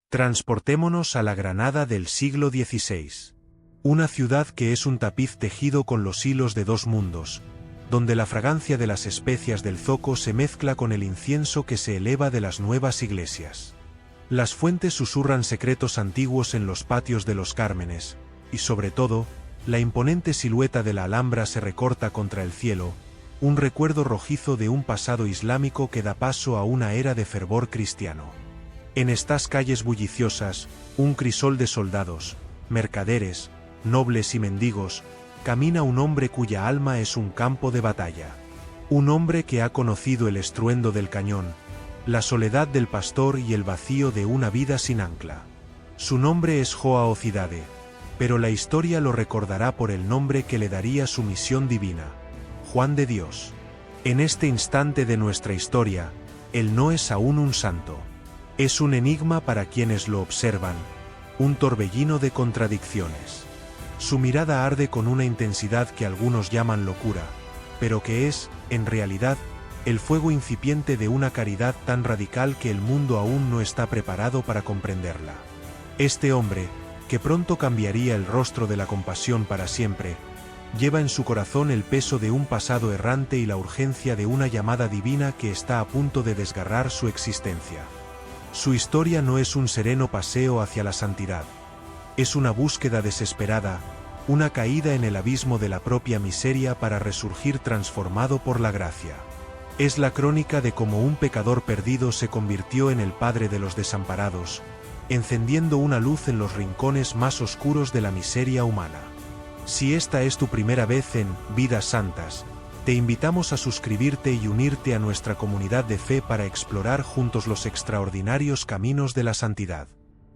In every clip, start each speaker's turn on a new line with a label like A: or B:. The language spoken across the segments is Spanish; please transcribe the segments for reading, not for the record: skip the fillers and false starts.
A: Transportémonos a la Granada del siglo XVI. Una ciudad que es un tapiz tejido con los hilos de dos mundos, donde la fragancia de las especias del zoco se mezcla con el incienso que se eleva de las nuevas iglesias. Las fuentes susurran secretos antiguos en los patios de los Cármenes, y sobre todo, la imponente silueta de la Alhambra se recorta contra el cielo, un recuerdo rojizo de un pasado islámico que da paso a una era de fervor cristiano. En estas calles bulliciosas, un crisol de soldados, mercaderes, nobles y mendigos, camina un hombre cuya alma es un campo de batalla. Un hombre que ha conocido el estruendo del cañón, la soledad del pastor y el vacío de una vida sin ancla. Su nombre es Joao Cidade, pero la historia lo recordará por el nombre que le daría su misión divina: Juan de Dios. En este instante de nuestra historia, él no es aún un santo. Es un enigma para quienes lo observan, un torbellino de contradicciones. Su mirada arde con una intensidad que algunos llaman locura, pero que es, en realidad, el fuego incipiente de una caridad tan radical que el mundo aún no está preparado para comprenderla. Este hombre, que pronto cambiaría el rostro de la compasión para siempre, lleva en su corazón el peso de un pasado errante y la urgencia de una llamada divina que está a punto de desgarrar su existencia. Su historia no es un sereno paseo hacia la santidad. Es una búsqueda desesperada, una caída en el abismo de la propia miseria para resurgir transformado por la gracia. Es la crónica de cómo un pecador perdido se convirtió en el padre de los desamparados, encendiendo una luz en los rincones más oscuros de la miseria humana. Si esta es tu primera vez en Vidas Santas, te invitamos a suscribirte y unirte a nuestra comunidad de fe para explorar juntos los extraordinarios caminos de la santidad.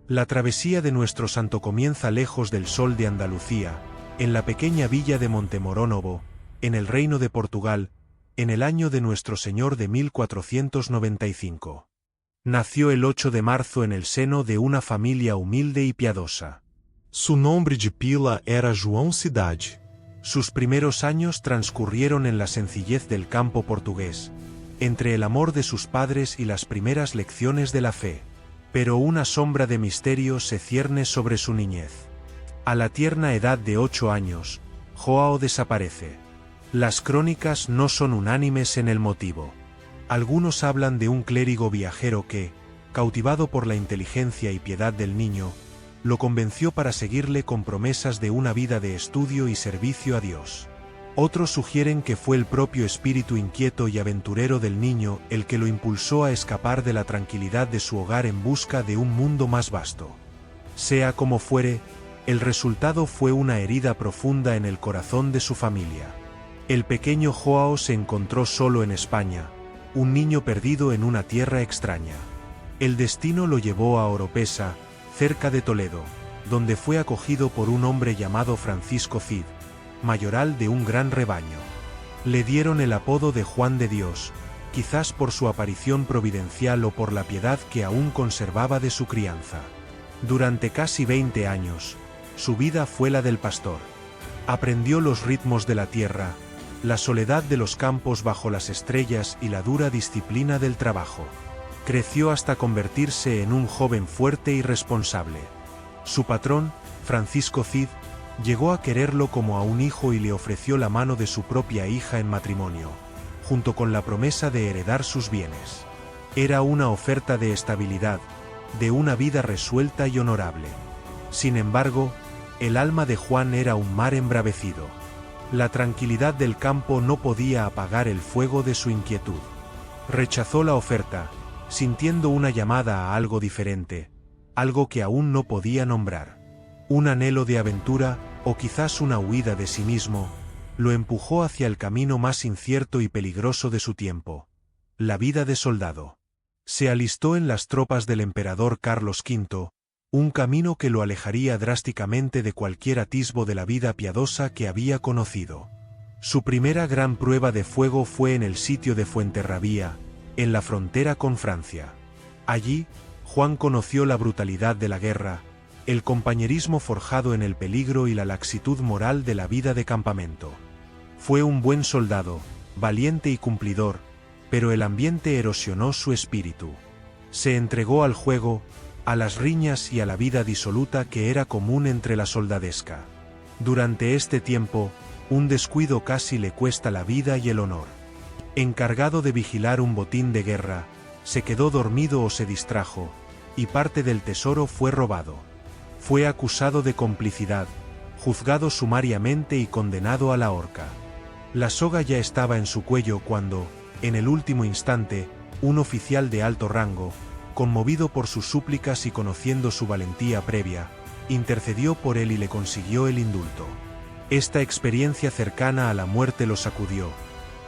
A: La travesía de nuestro santo comienza lejos del sol de Andalucía, en la pequeña villa de Montemorónovo, en el Reino de Portugal, en el año de nuestro Señor de 1495. Nació el 8 de marzo en el seno de una familia humilde y piadosa.
B: Su nombre de pila era João Cidade.
A: Sus primeros años transcurrieron en la sencillez del campo portugués, entre el amor de sus padres y las primeras lecciones de la fe. Pero una sombra de misterio se cierne sobre su niñez. A la tierna edad de 8 años, Joao desaparece. Las crónicas no son unánimes en el motivo. Algunos hablan de un clérigo viajero que, cautivado por la inteligencia y piedad del niño, lo convenció para seguirle con promesas de una vida de estudio y servicio a Dios. Otros sugieren que fue el propio espíritu inquieto y aventurero del niño el que lo impulsó a escapar de la tranquilidad de su hogar en busca de un mundo más vasto. Sea como fuere, el resultado fue una herida profunda en el corazón de su familia. El pequeño Joao se encontró solo en España, un niño perdido en una tierra extraña. El destino lo llevó a Oropesa, cerca de Toledo, donde fue acogido por un hombre llamado Francisco Cid, mayoral de un gran rebaño. Le dieron el apodo de Juan de Dios, quizás por su aparición providencial o por la piedad que aún conservaba de su crianza. Durante casi 20 años, su vida fue la del pastor. Aprendió los ritmos de la tierra, la soledad de los campos bajo las estrellas y la dura disciplina del trabajo. Creció hasta convertirse en un joven fuerte y responsable. Su patrón, Francisco Cid, llegó a quererlo como a un hijo y le ofreció la mano de su propia hija en matrimonio, junto con la promesa de heredar sus bienes. Era una oferta de estabilidad, de una vida resuelta y honorable. Sin embargo, el alma de Juan era un mar embravecido. La tranquilidad del campo no podía apagar el fuego de su inquietud. Rechazó la oferta, sintiendo una llamada a algo diferente, algo que aún no podía nombrar. Un anhelo de aventura, o quizás una huida de sí mismo, lo empujó hacia el camino más incierto y peligroso de su tiempo: la vida de soldado. Se alistó en las tropas del emperador Carlos V, un camino que lo alejaría drásticamente de cualquier atisbo de la vida piadosa que había conocido. Su primera gran prueba de fuego fue en el sitio de Fuenterrabía, en la frontera con Francia. Allí, Juan conoció la brutalidad de la guerra, el compañerismo forjado en el peligro y la laxitud moral de la vida de campamento. Fue un buen soldado, valiente y cumplidor, pero el ambiente erosionó su espíritu. Se entregó al juego, a las riñas y a la vida disoluta que era común entre la soldadesca. Durante este tiempo, un descuido casi le cuesta la vida y el honor. Encargado de vigilar un botín de guerra, se quedó dormido o se distrajo, y parte del tesoro fue robado. Fue acusado de complicidad, juzgado sumariamente y condenado a la horca. La soga ya estaba en su cuello cuando, en el último instante, un oficial de alto rango, conmovido por sus súplicas y conociendo su valentía previa, intercedió por él y le consiguió el indulto. Esta experiencia cercana a la muerte lo sacudió,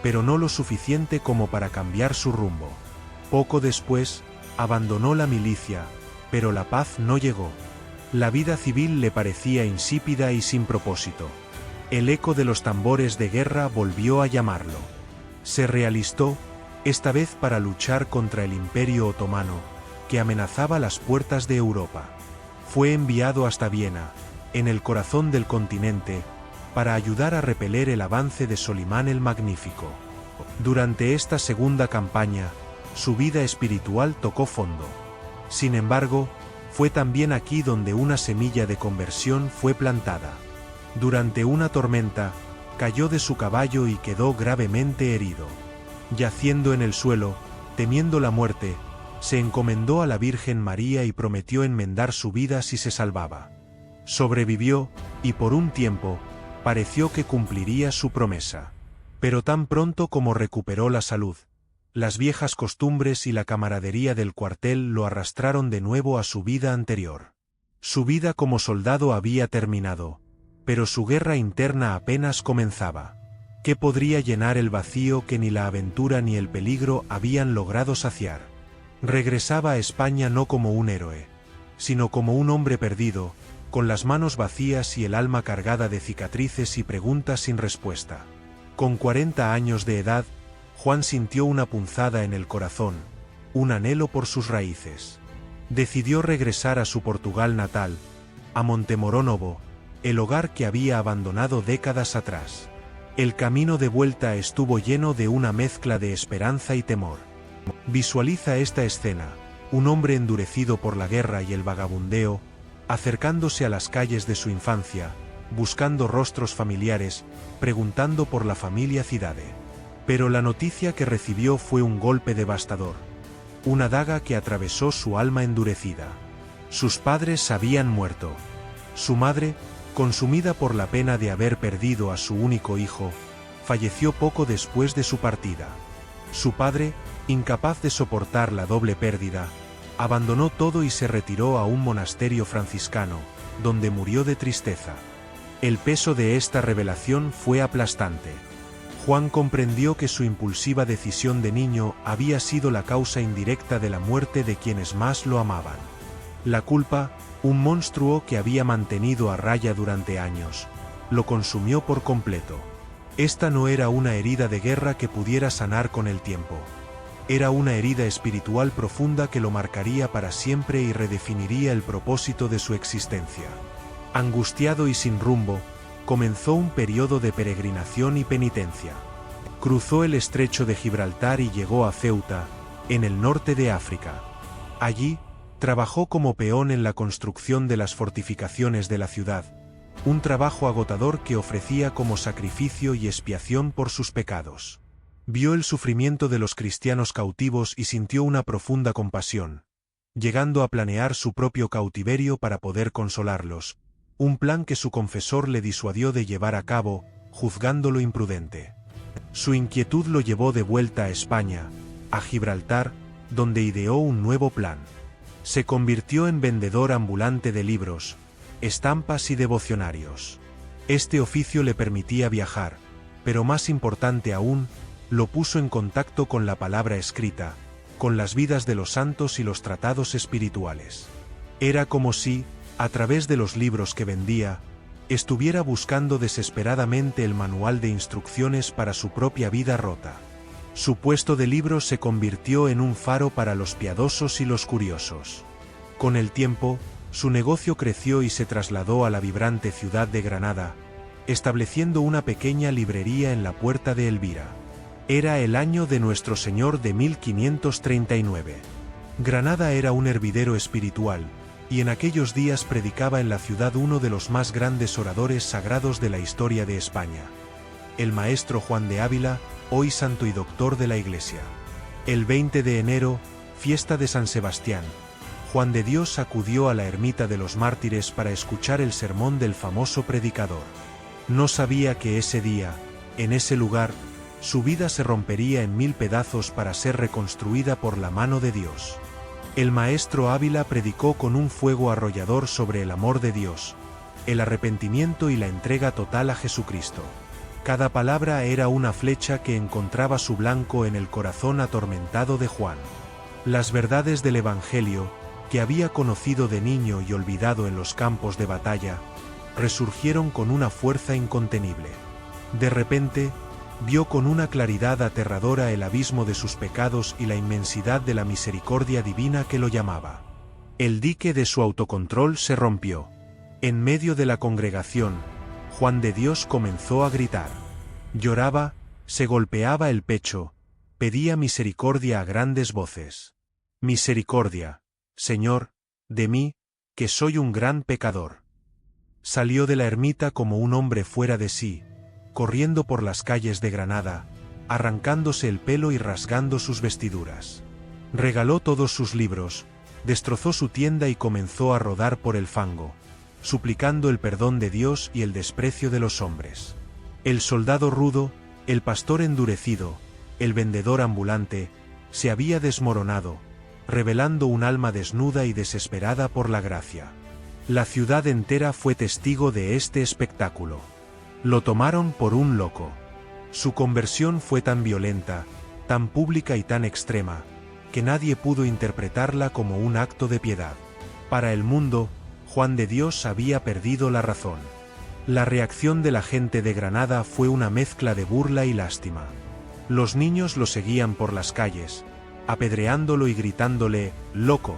A: pero no lo suficiente como para cambiar su rumbo. Poco después, abandonó la milicia, pero la paz no llegó. La vida civil le parecía insípida y sin propósito. El eco de los tambores de guerra volvió a llamarlo. Se realistó, esta vez para luchar contra el Imperio Otomano, que amenazaba las puertas de Europa. Fue enviado hasta Viena, en el corazón del continente, para ayudar a repeler el avance de Solimán el Magnífico. Durante esta segunda campaña, su vida espiritual tocó fondo. Sin embargo, fue también aquí donde una semilla de conversión fue plantada. Durante una tormenta, cayó de su caballo y quedó gravemente herido. Yaciendo en el suelo, temiendo la muerte, se encomendó a la Virgen María y prometió enmendar su vida si se salvaba. Sobrevivió, y por un tiempo, pareció que cumpliría su promesa. Pero tan pronto como recuperó la salud, las viejas costumbres y la camaradería del cuartel lo arrastraron de nuevo a su vida anterior. Su vida como soldado había terminado, pero su guerra interna apenas comenzaba. ¿Qué podría llenar el vacío que ni la aventura ni el peligro habían logrado saciar? Regresaba a España no como un héroe, sino como un hombre perdido, con las manos vacías y el alma cargada de cicatrices y preguntas sin respuesta. Con 40 años de edad, Juan sintió una punzada en el corazón, un anhelo por sus raíces. Decidió regresar a su Portugal natal, a Montemoronovo, el hogar que había abandonado décadas atrás. El camino de vuelta estuvo lleno de una mezcla de esperanza y temor. Visualiza esta escena, un hombre endurecido por la guerra y el vagabundeo, acercándose a las calles de su infancia, buscando rostros familiares, preguntando por la familia Cidade. Pero la noticia que recibió fue un golpe devastador, una daga que atravesó su alma endurecida. Sus padres habían muerto. Su madre, consumida por la pena de haber perdido a su único hijo, falleció poco después de su partida. Su padre, incapaz de soportar la doble pérdida, abandonó todo y se retiró a un monasterio franciscano, donde murió de tristeza. El peso de esta revelación fue aplastante. Juan comprendió que su impulsiva decisión de niño había sido la causa indirecta de la muerte de quienes más lo amaban. La culpa, un monstruo que había mantenido a raya durante años, lo consumió por completo. Esta no era una herida de guerra que pudiera sanar con el tiempo. Era una herida espiritual profunda que lo marcaría para siempre y redefiniría el propósito de su existencia. Angustiado y sin rumbo, comenzó un periodo de peregrinación y penitencia. Cruzó el estrecho de Gibraltar y llegó a Ceuta, en el norte de África. Allí, trabajó como peón en la construcción de las fortificaciones de la ciudad, un trabajo agotador que ofrecía como sacrificio y expiación por sus pecados. Vio el sufrimiento de los cristianos cautivos y sintió una profunda compasión, llegando a planear su propio cautiverio para poder consolarlos, un plan que su confesor le disuadió de llevar a cabo, juzgándolo imprudente. Su inquietud lo llevó de vuelta a España, a Gibraltar, donde ideó un nuevo plan. Se convirtió en vendedor ambulante de libros, estampas y devocionarios. Este oficio le permitía viajar, pero más importante aún, lo puso en contacto con la palabra escrita, con las vidas de los santos y los tratados espirituales. Era como si, a través de los libros que vendía, estuviera buscando desesperadamente el manual de instrucciones para su propia vida rota. Su puesto de libros se convirtió en un faro para los piadosos y los curiosos. Con el tiempo, su negocio creció y se trasladó a la vibrante ciudad de Granada, estableciendo una pequeña librería en la Puerta de Elvira. Era el año de Nuestro Señor de 1539. Granada era un hervidero espiritual, y en aquellos días predicaba en la ciudad uno de los más grandes oradores sagrados de la historia de España, el maestro Juan de Ávila, hoy santo y doctor de la Iglesia. El 20 de enero, fiesta de San Sebastián, Juan de Dios acudió a la ermita de los mártires para escuchar el sermón del famoso predicador. No sabía que ese día, en ese lugar, su vida se rompería en 1000 pedazos para ser reconstruida por la mano de Dios. El maestro Ávila predicó con un fuego arrollador sobre el amor de Dios, el arrepentimiento y la entrega total a Jesucristo. Cada palabra era una flecha que encontraba su blanco en el corazón atormentado de Juan. Las verdades del Evangelio, que había conocido de niño y olvidado en los campos de batalla, resurgieron con una fuerza incontenible. De repente, vio con una claridad aterradora el abismo de sus pecados y la inmensidad de la misericordia divina que lo llamaba. El dique de su autocontrol se rompió. En medio de la congregación, Juan de Dios comenzó a gritar. Lloraba, se golpeaba el pecho, pedía misericordia a grandes voces. Misericordia, Señor, de mí, que soy un gran pecador. Salió de la ermita como un hombre fuera de sí, corriendo por las calles de Granada, arrancándose el pelo y rasgando sus vestiduras. Regaló todos sus libros, destrozó su tienda y comenzó a rodar por el fango, suplicando el perdón de Dios y el desprecio de los hombres. El soldado rudo, el pastor endurecido, el vendedor ambulante, se había desmoronado, revelando un alma desnuda y desesperada por la gracia. La ciudad entera fue testigo de este espectáculo. Lo tomaron por un loco. Su conversión fue tan violenta, tan pública y tan extrema, que nadie pudo interpretarla como un acto de piedad. Para el mundo, Juan de Dios había perdido la razón. La reacción de la gente de Granada fue una mezcla de burla y lástima. Los niños lo seguían por las calles, apedreándolo y gritándole, ¡loco!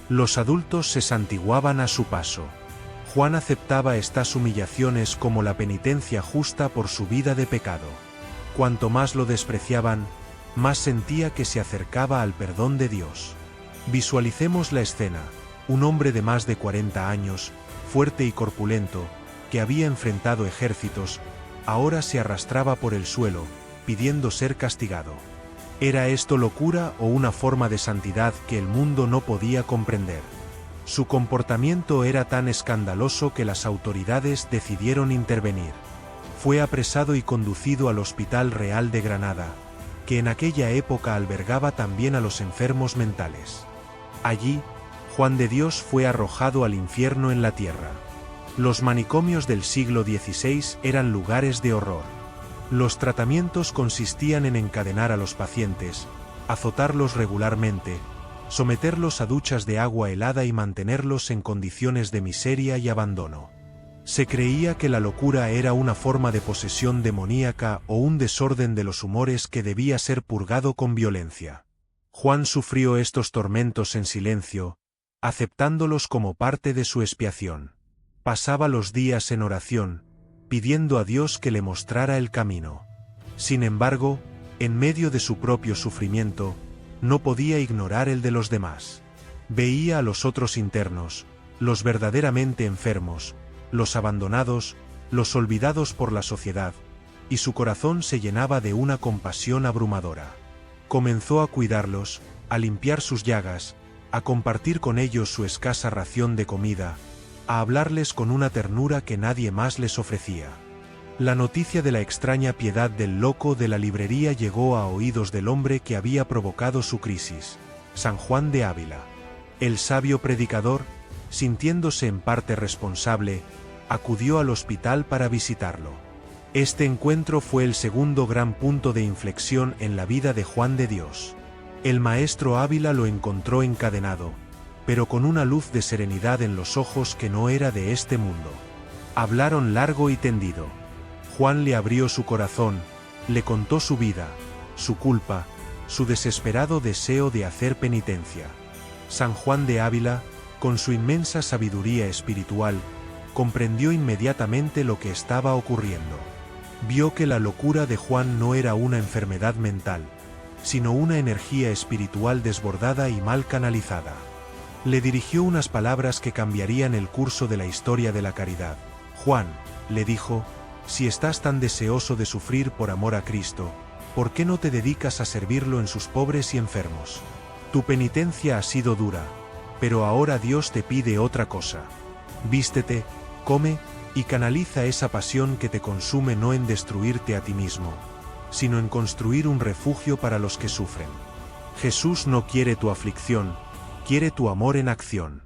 A: Los adultos se santiguaban a su paso. Juan aceptaba estas humillaciones como la penitencia justa por su vida de pecado. Cuanto más lo despreciaban, más sentía que se acercaba al perdón de Dios. Visualicemos la escena: un hombre de más de 40 años, fuerte y corpulento, que había enfrentado ejércitos, ahora se arrastraba por el suelo, pidiendo ser castigado. ¿Era esto locura o una forma de santidad que el mundo no podía comprender? Su comportamiento era tan escandaloso que las autoridades decidieron intervenir. Fue apresado y conducido al Hospital Real de Granada, que en aquella época albergaba también a los enfermos mentales. Allí, Juan de Dios fue arrojado al infierno en la tierra. Los manicomios del siglo XVI eran lugares de horror. Los tratamientos consistían en encadenar a los pacientes, azotarlos regularmente, someterlos a duchas de agua helada y mantenerlos en condiciones de miseria y abandono. Se creía que la locura era una forma de posesión demoníaca o un desorden de los humores que debía ser purgado con violencia. Juan sufrió estos tormentos en silencio, aceptándolos como parte de su expiación. Pasaba los días en oración, pidiendo a Dios que le mostrara el camino. Sin embargo, en medio de su propio sufrimiento, no podía ignorar el de los demás. Veía a los otros internos, los verdaderamente enfermos, los abandonados, los olvidados por la sociedad, y su corazón se llenaba de una compasión abrumadora. Comenzó a cuidarlos, a limpiar sus llagas, a compartir con ellos su escasa ración de comida, a hablarles con una ternura que nadie más les ofrecía. La noticia de la extraña piedad del loco de la librería llegó a oídos del hombre que había provocado su crisis, San Juan de Ávila. El sabio predicador, sintiéndose en parte responsable, acudió al hospital para visitarlo. Este encuentro fue el segundo gran punto de inflexión en la vida de Juan de Dios. El maestro Ávila lo encontró encadenado, pero con una luz de serenidad en los ojos que no era de este mundo. Hablaron largo y tendido. Juan le abrió su corazón, le contó su vida, su culpa, su desesperado deseo de hacer penitencia. San Juan de Ávila, con su inmensa sabiduría espiritual, comprendió inmediatamente lo que estaba ocurriendo. Vio que la locura de Juan no era una enfermedad mental, sino una energía espiritual desbordada y mal canalizada. Le dirigió unas palabras que cambiarían el curso de la historia de la caridad. Juan, le dijo, si estás tan deseoso de sufrir por amor a Cristo, ¿por qué no te dedicas a servirlo en sus pobres y enfermos? Tu penitencia ha sido dura, pero ahora Dios te pide otra cosa. Vístete, come, y canaliza esa pasión que te consume no en destruirte a ti mismo, sino en construir un refugio para los que sufren. Jesús no quiere tu aflicción, quiere tu amor en acción.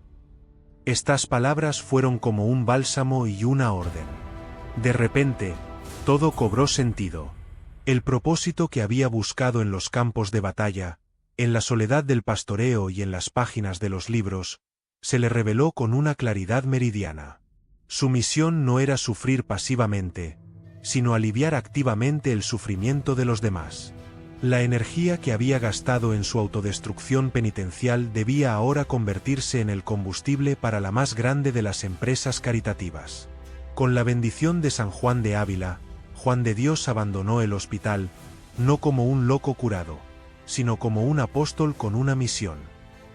A: Estas palabras fueron como un bálsamo y una orden. De repente, todo cobró sentido. El propósito que había buscado en los campos de batalla, en la soledad del pastoreo y en las páginas de los libros, se le reveló con una claridad meridiana. Su misión no era sufrir pasivamente, sino aliviar activamente el sufrimiento de los demás. La energía que había gastado en su autodestrucción penitencial debía ahora convertirse en el combustible para la más grande de las empresas caritativas. Con la bendición de San Juan de Ávila, Juan de Dios abandonó el hospital, no como un loco curado, sino como un apóstol con una misión.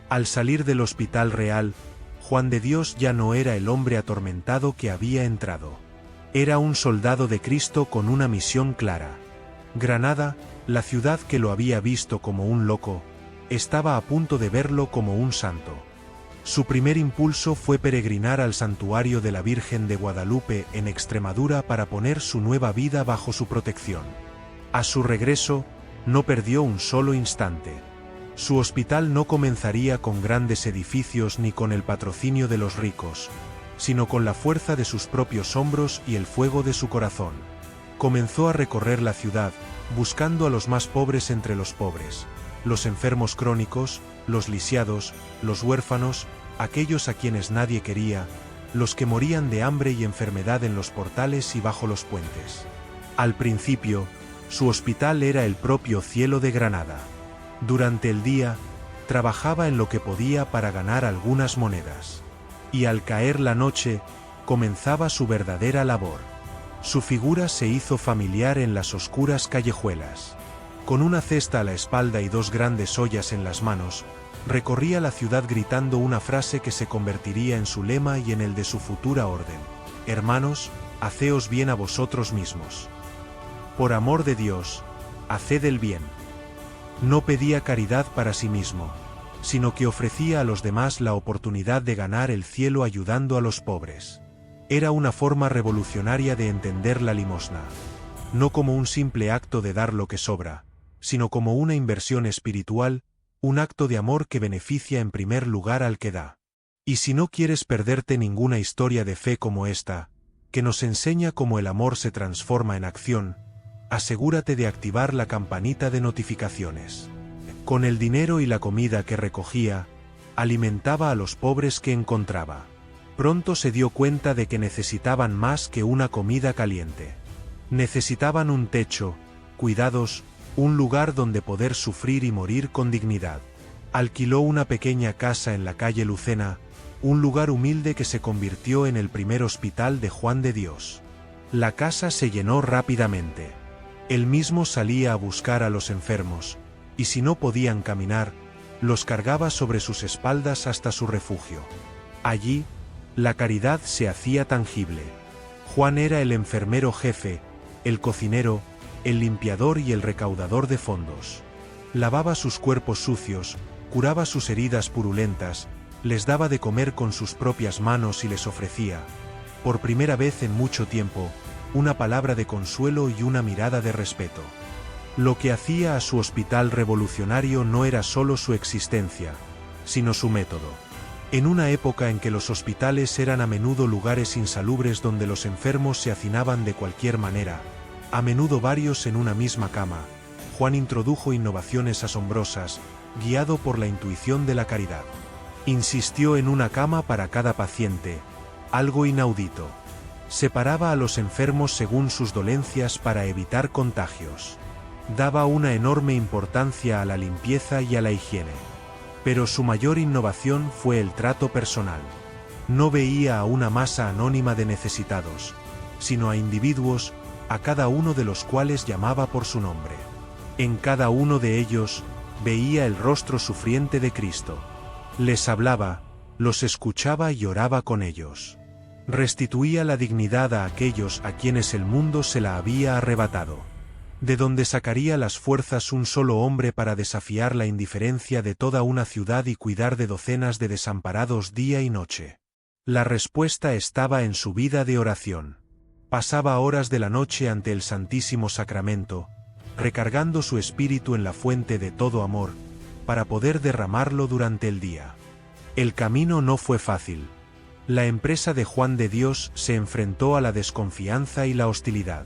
A: Al salir del hospital real, Juan de Dios ya no era el hombre atormentado que había entrado. Era un soldado de Cristo con una misión clara. Granada, la ciudad que lo había visto como un loco, estaba a punto de verlo como un santo. Su primer impulso fue peregrinar al santuario de la Virgen de Guadalupe en Extremadura para poner su nueva vida bajo su protección. A su regreso, no perdió un solo instante. Su hospital no comenzaría con grandes edificios ni con el patrocinio de los ricos, sino con la fuerza de sus propios hombros y el fuego de su corazón. Comenzó a recorrer la ciudad, buscando a los más pobres entre los pobres, los enfermos crónicos, los lisiados, los huérfanos, aquellos a quienes nadie quería, los que morían de hambre y enfermedad en los portales y bajo los puentes. Al principio, su hospital era el propio cielo de Granada. Durante el día, trabajaba en lo que podía para ganar algunas monedas. Y al caer la noche, comenzaba su verdadera labor. Su figura se hizo familiar en las oscuras callejuelas. Con una cesta a la espalda y dos grandes ollas en las manos, recorría la ciudad gritando una frase que se convertiría en su lema y en el de su futura orden: hermanos, haceos bien a vosotros mismos. Por amor de Dios, haced el bien. No pedía caridad para sí mismo, sino que ofrecía a los demás la oportunidad de ganar el cielo ayudando a los pobres. Era una forma revolucionaria de entender la limosna, no como un simple acto de dar lo que sobra, sino como una inversión espiritual, un acto de amor que beneficia en primer lugar al que da. Y si no quieres perderte ninguna historia de fe como esta, que nos enseña cómo el amor se transforma en acción, asegúrate de activar la campanita de notificaciones. Con el dinero y la comida que recogía, alimentaba a los pobres que encontraba. Pronto se dio cuenta de que necesitaban más que una comida caliente. Necesitaban un techo, cuidados, un lugar donde poder sufrir y morir con dignidad. Alquiló una pequeña casa en la calle Lucena, un lugar humilde que se convirtió en el primer hospital de Juan de Dios. La casa se llenó rápidamente. Él mismo salía a buscar a los enfermos, y si no podían caminar, los cargaba sobre sus espaldas hasta su refugio. Allí, la caridad se hacía tangible. Juan era el enfermero jefe, el cocinero, el limpiador y el recaudador de fondos. Lavaba sus cuerpos sucios, curaba sus heridas purulentas, les daba de comer con sus propias manos y les ofrecía, por primera vez en mucho tiempo, una palabra de consuelo y una mirada de respeto. Lo que hacía a su hospital revolucionario no era solo su existencia, sino su método. En una época en que los hospitales eran a menudo lugares insalubres donde los enfermos se hacinaban de cualquier manera, a menudo varios en una misma cama, Juan introdujo innovaciones asombrosas, guiado por la intuición de la caridad. Insistió en una cama para cada paciente, algo inaudito. Separaba a los enfermos según sus dolencias para evitar contagios. Daba una enorme importancia a la limpieza y a la higiene. Pero su mayor innovación fue el trato personal. No veía a una masa anónima de necesitados, sino a individuos, a cada uno de los cuales llamaba por su nombre. En cada uno de ellos, veía el rostro sufriente de Cristo. Les hablaba, los escuchaba y oraba con ellos. Restituía la dignidad a aquellos a quienes el mundo se la había arrebatado. ¿De dónde sacaría las fuerzas un solo hombre para desafiar la indiferencia de toda una ciudad y cuidar de docenas de desamparados día y noche? La respuesta estaba en su vida de oración. Pasaba horas de la noche ante el Santísimo Sacramento, recargando su espíritu en la fuente de todo amor, para poder derramarlo durante el día. El camino no fue fácil. La empresa de Juan de Dios se enfrentó a la desconfianza y la hostilidad.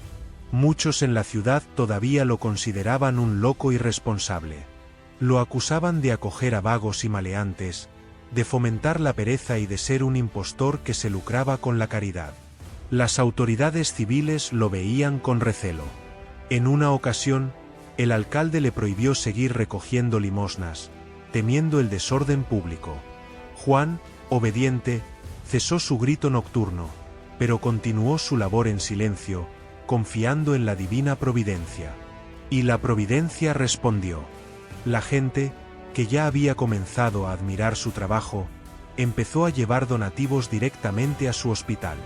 A: Muchos en la ciudad todavía lo consideraban un loco irresponsable. Lo acusaban de acoger a vagos y maleantes, de fomentar la pereza y de ser un impostor que se lucraba con la caridad. Las autoridades civiles lo veían con recelo. En una ocasión, el alcalde le prohibió seguir recogiendo limosnas, temiendo el desorden público. Juan, obediente, cesó su grito nocturno, pero continuó su labor en silencio, confiando en la divina providencia. Y la providencia respondió. La gente, que ya había comenzado a admirar su trabajo, empezó a llevar donativos directamente a su hospital.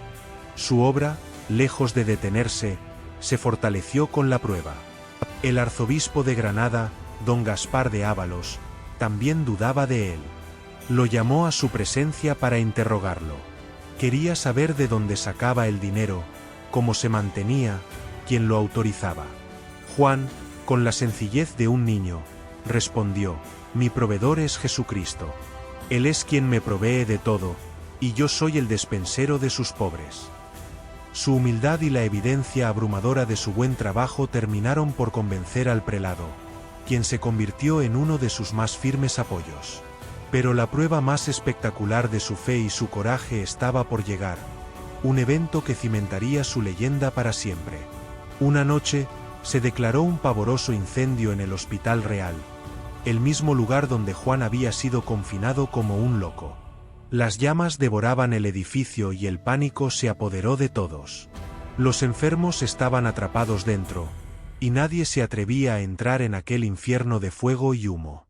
A: Su obra, lejos de detenerse, se fortaleció con la prueba. El arzobispo de Granada, don Gaspar de Ábalos, también dudaba de él. Lo llamó a su presencia para interrogarlo. Quería saber de dónde sacaba el dinero, cómo se mantenía, quién lo autorizaba. Juan, con la sencillez de un niño, respondió: mi proveedor es Jesucristo. Él es quien me provee de todo, y yo soy el despensero de sus pobres. Su humildad y la evidencia abrumadora de su buen trabajo terminaron por convencer al prelado, quien se convirtió en uno de sus más firmes apoyos. Pero la prueba más espectacular de su fe y su coraje estaba por llegar, un evento que cimentaría su leyenda para siempre. Una noche, se declaró un pavoroso incendio en el Hospital Real, el mismo lugar donde Juan había sido confinado como un loco. Las llamas devoraban el edificio y el pánico se apoderó de todos. Los enfermos estaban atrapados dentro, y nadie se atrevía a entrar en aquel infierno de fuego y humo.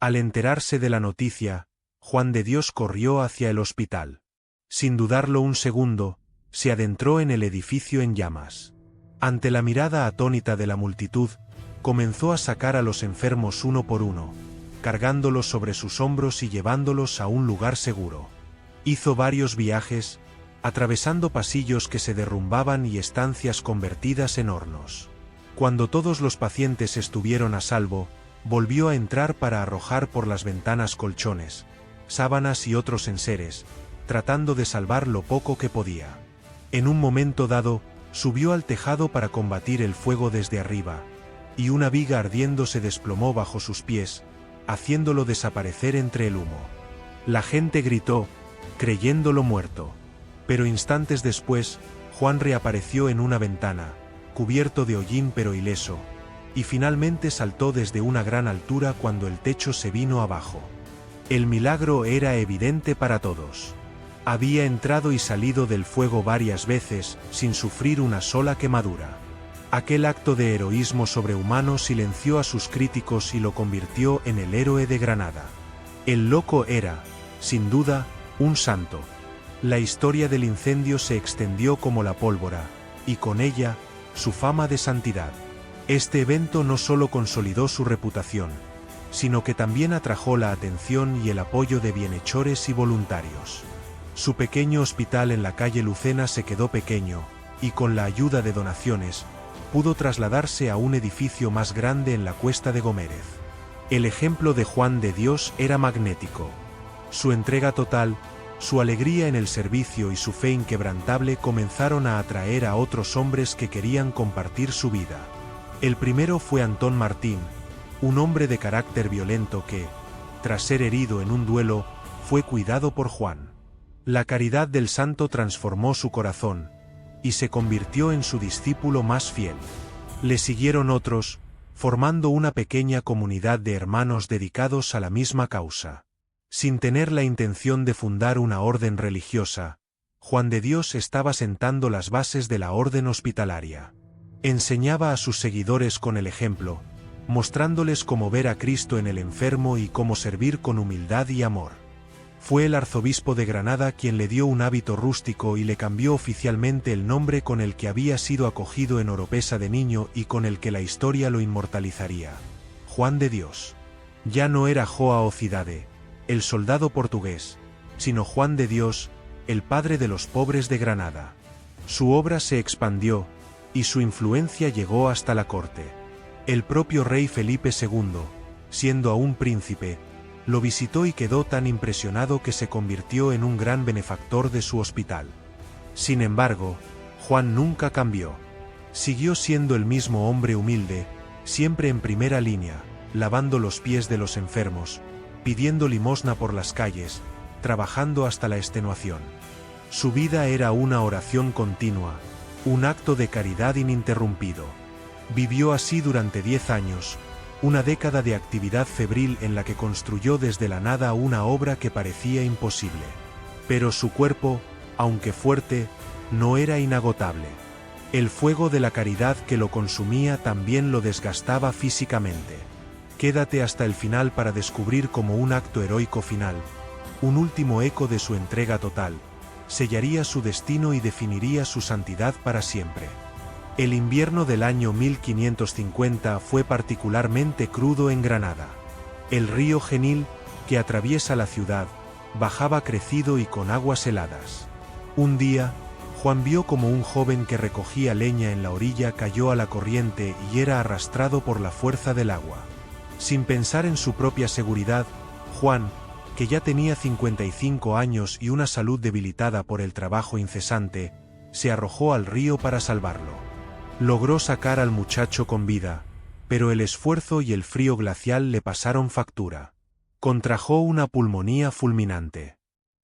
A: Al enterarse de la noticia, Juan de Dios corrió hacia el hospital. Sin dudarlo un segundo, se adentró en el edificio en llamas. Ante la mirada atónita de la multitud, comenzó a sacar a los enfermos uno por uno, cargándolos sobre sus hombros y llevándolos a un lugar seguro. Hizo varios viajes, atravesando pasillos que se derrumbaban y estancias convertidas en hornos. Cuando todos los pacientes estuvieron a salvo, volvió a entrar para arrojar por las ventanas colchones, sábanas y otros enseres, tratando de salvar lo poco que podía. En un momento dado, subió al tejado para combatir el fuego desde arriba, y una viga ardiendo se desplomó bajo sus pies, haciéndolo desaparecer entre el humo. La gente gritó, creyéndolo muerto. Pero instantes después, Juan reapareció en una ventana, cubierto de hollín pero ileso, y finalmente saltó desde una gran altura cuando el techo se vino abajo. El milagro era evidente para todos. Había entrado y salido del fuego varias veces, sin sufrir una sola quemadura. Aquel acto de heroísmo sobrehumano silenció a sus críticos y lo convirtió en el héroe de Granada. El loco era, sin duda, un santo. La historia del incendio se extendió como la pólvora, y con ella, su fama de santidad. Este evento no solo consolidó su reputación, sino que también atrajo la atención y el apoyo de bienhechores y voluntarios. Su pequeño hospital en la calle Lucena se quedó pequeño, y con la ayuda de donaciones, pudo trasladarse a un edificio más grande en la Cuesta de Gómez. El ejemplo de Juan de Dios era magnético. Su entrega total, su alegría en el servicio y su fe inquebrantable comenzaron a atraer a otros hombres que querían compartir su vida. El primero fue Antón Martín, un hombre de carácter violento que, tras ser herido en un duelo, fue cuidado por Juan. La caridad del santo transformó su corazón, y se convirtió en su discípulo más fiel. Le siguieron otros, formando una pequeña comunidad de hermanos dedicados a la misma causa. Sin tener la intención de fundar una orden religiosa, Juan de Dios estaba sentando las bases de la orden hospitalaria. Enseñaba a sus seguidores con el ejemplo, mostrándoles cómo ver a Cristo en el enfermo y cómo servir con humildad y amor. Fue el arzobispo de Granada quien le dio un hábito rústico y le cambió oficialmente el nombre con el que había sido acogido en Oropesa de niño y con el que la historia lo inmortalizaría: Juan de Dios. Ya no era Joao Cidade, el soldado portugués, sino Juan de Dios, el padre de los pobres de Granada. Su obra se expandió, y su influencia llegó hasta la corte. El propio rey Felipe II, siendo aún príncipe, lo visitó y quedó tan impresionado que se convirtió en un gran benefactor de su hospital. Sin embargo, Juan nunca cambió. Siguió siendo el mismo hombre humilde, siempre en primera línea, lavando los pies de los enfermos, pidiendo limosna por las calles, trabajando hasta la extenuación. Su vida era una oración continua, un acto de caridad ininterrumpido. Vivió así durante 10 años, una década de actividad febril en la que construyó desde la nada una obra que parecía imposible. Pero su cuerpo, aunque fuerte, no era inagotable. El fuego de la caridad que lo consumía también lo desgastaba físicamente. Quédate hasta el final para descubrir cómo un acto heroico final, un último eco de su entrega total, sellaría su destino y definiría su santidad para siempre. El invierno del año 1550 fue particularmente crudo en Granada. El río Genil, que atraviesa la ciudad, bajaba crecido y con aguas heladas. Un día, Juan vio como un joven que recogía leña en la orilla cayó a la corriente y era arrastrado por la fuerza del agua. Sin pensar en su propia seguridad, Juan, que ya tenía 55 años y una salud debilitada por el trabajo incesante, se arrojó al río para salvarlo. Logró sacar al muchacho con vida, pero el esfuerzo y el frío glacial le pasaron factura. Contrajo una pulmonía fulminante.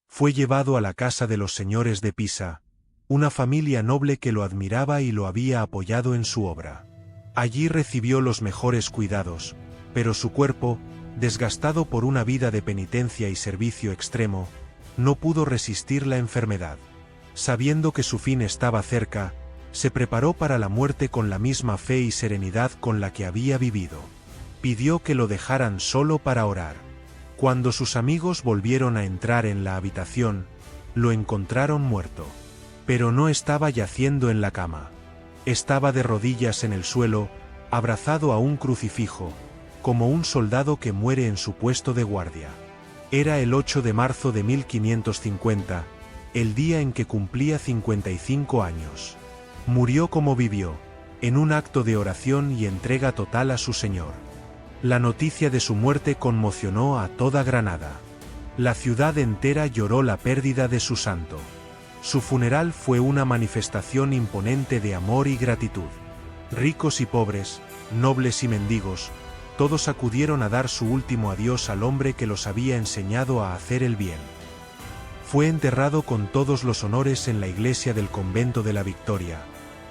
A: Fue llevado a la casa de los señores de Pisa, una familia noble que lo admiraba y lo había apoyado en su obra. Allí recibió los mejores cuidados, pero su cuerpo, desgastado por una vida de penitencia y servicio extremo, no pudo resistir la enfermedad. Sabiendo que su fin estaba cerca, se preparó para la muerte con la misma fe y serenidad con la que había vivido. Pidió que lo dejaran solo para orar. Cuando sus amigos volvieron a entrar en la habitación, lo encontraron muerto. Pero no estaba yaciendo en la cama. Estaba de rodillas en el suelo, abrazado a un crucifijo, como un soldado que muere en su puesto de guardia. Era el 8 de marzo de 1550, el día en que cumplía 55 años. Murió como vivió, en un acto de oración y entrega total a su Señor. La noticia de su muerte conmocionó a toda Granada. La ciudad entera lloró la pérdida de su santo. Su funeral fue una manifestación imponente de amor y gratitud. Ricos y pobres, nobles y mendigos, todos acudieron a dar su último adiós al hombre que los había enseñado a hacer el bien. Fue enterrado con todos los honores en la iglesia del convento de la Victoria,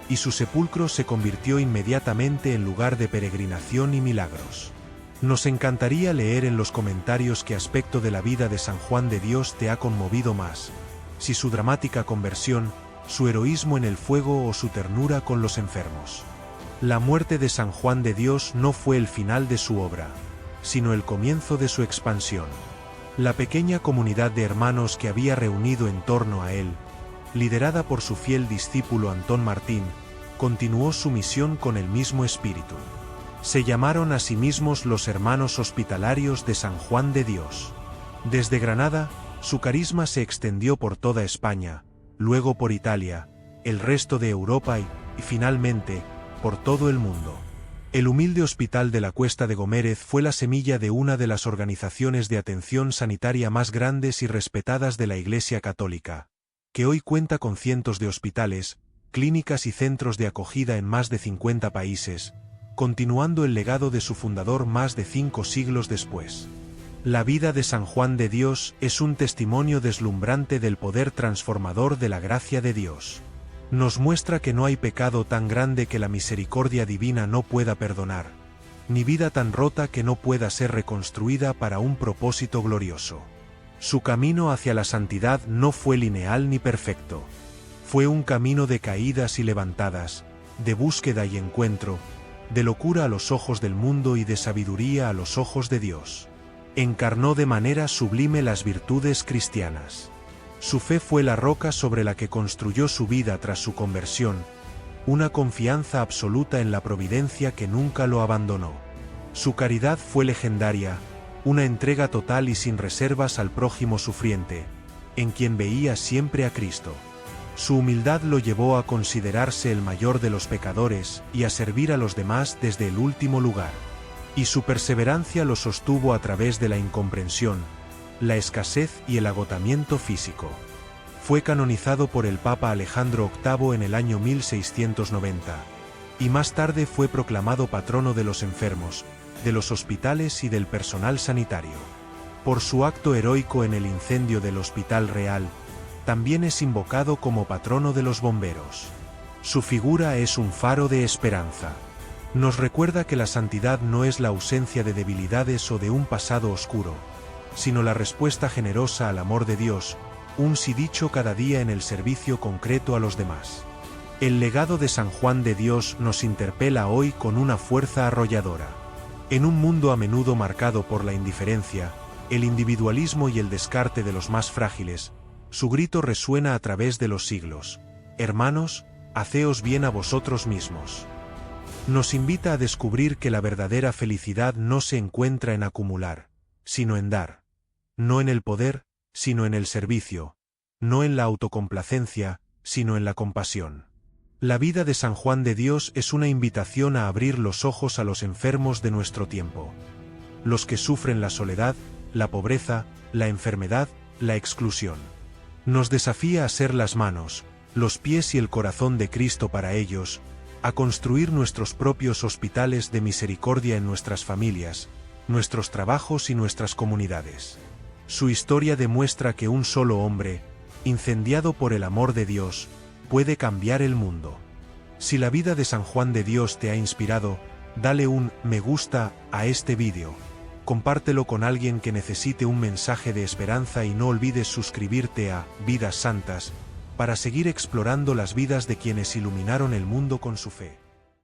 A: y su sepulcro se convirtió inmediatamente en lugar de peregrinación y milagros. Nos encantaría leer en los comentarios qué aspecto de la vida de San Juan de Dios te ha conmovido más, si su dramática conversión, su heroísmo en el fuego o su ternura con los enfermos. La muerte de San Juan de Dios no fue el final de su obra, sino el comienzo de su expansión. La pequeña comunidad de hermanos que había reunido en torno a él, liderada por su fiel discípulo Antón Martín, continuó su misión con el mismo espíritu. Se llamaron a sí mismos los Hermanos Hospitalarios de San Juan de Dios. Desde Granada, su carisma se extendió por toda España, luego por Italia, el resto de Europa y, finalmente, por todo el mundo. El humilde hospital de la Cuesta de Gómez fue la semilla de una de las organizaciones de atención sanitaria más grandes y respetadas de la Iglesia Católica, que hoy cuenta con cientos de hospitales, clínicas y centros de acogida en más de 50 países, continuando el legado de su fundador más de 5 siglos después. La vida de San Juan de Dios es un testimonio deslumbrante del poder transformador de la gracia de Dios. Nos muestra que no hay pecado tan grande que la misericordia divina no pueda perdonar, ni vida tan rota que no pueda ser reconstruida para un propósito glorioso. Su camino hacia la santidad no fue lineal ni perfecto. Fue un camino de caídas y levantadas, de búsqueda y encuentro, de locura a los ojos del mundo y de sabiduría a los ojos de Dios. Encarnó de manera sublime las virtudes cristianas. Su fe fue la roca sobre la que construyó su vida tras su conversión, una confianza absoluta en la providencia que nunca lo abandonó. Su caridad fue legendaria, una entrega total y sin reservas al prójimo sufriente, en quien veía siempre a Cristo. Su humildad lo llevó a considerarse el mayor de los pecadores y a servir a los demás desde el último lugar. Y su perseverancia lo sostuvo a través de la incomprensión, la escasez y el agotamiento físico. Fue canonizado por el Papa Alejandro VIII en el año 1690, y más tarde fue proclamado patrono de los enfermos, de los hospitales y del personal sanitario. Por su acto heroico en el incendio del Hospital Real, también es invocado como patrono de los bomberos. Su figura es un faro de esperanza. Nos recuerda que la santidad no es la ausencia de debilidades o de un pasado oscuro, sino la respuesta generosa al amor de Dios, un sí dicho cada día en el servicio concreto a los demás. El legado de San Juan de Dios nos interpela hoy con una fuerza arrolladora. En un mundo a menudo marcado por la indiferencia, el individualismo y el descarte de los más frágiles, su grito resuena a través de los siglos: hermanos, haceos bien a vosotros mismos. Nos invita a descubrir que la verdadera felicidad no se encuentra en acumular, sino en dar. No en el poder, sino en el servicio. No en la autocomplacencia, sino en la compasión. La vida de San Juan de Dios es una invitación a abrir los ojos a los enfermos de nuestro tiempo. Los que sufren la soledad, la pobreza, la enfermedad, la exclusión. Nos desafía a ser las manos, los pies y el corazón de Cristo para ellos, a construir nuestros propios hospitales de misericordia en nuestras familias, nuestros trabajos y nuestras comunidades. Su historia demuestra que un solo hombre, incendiado por el amor de Dios, puede cambiar el mundo. Si la vida de San Juan de Dios te ha inspirado, dale un me gusta a este vídeo, compártelo con alguien que necesite un mensaje de esperanza y no olvides suscribirte a Vidas Santas, para seguir explorando las vidas de quienes iluminaron el mundo con su fe.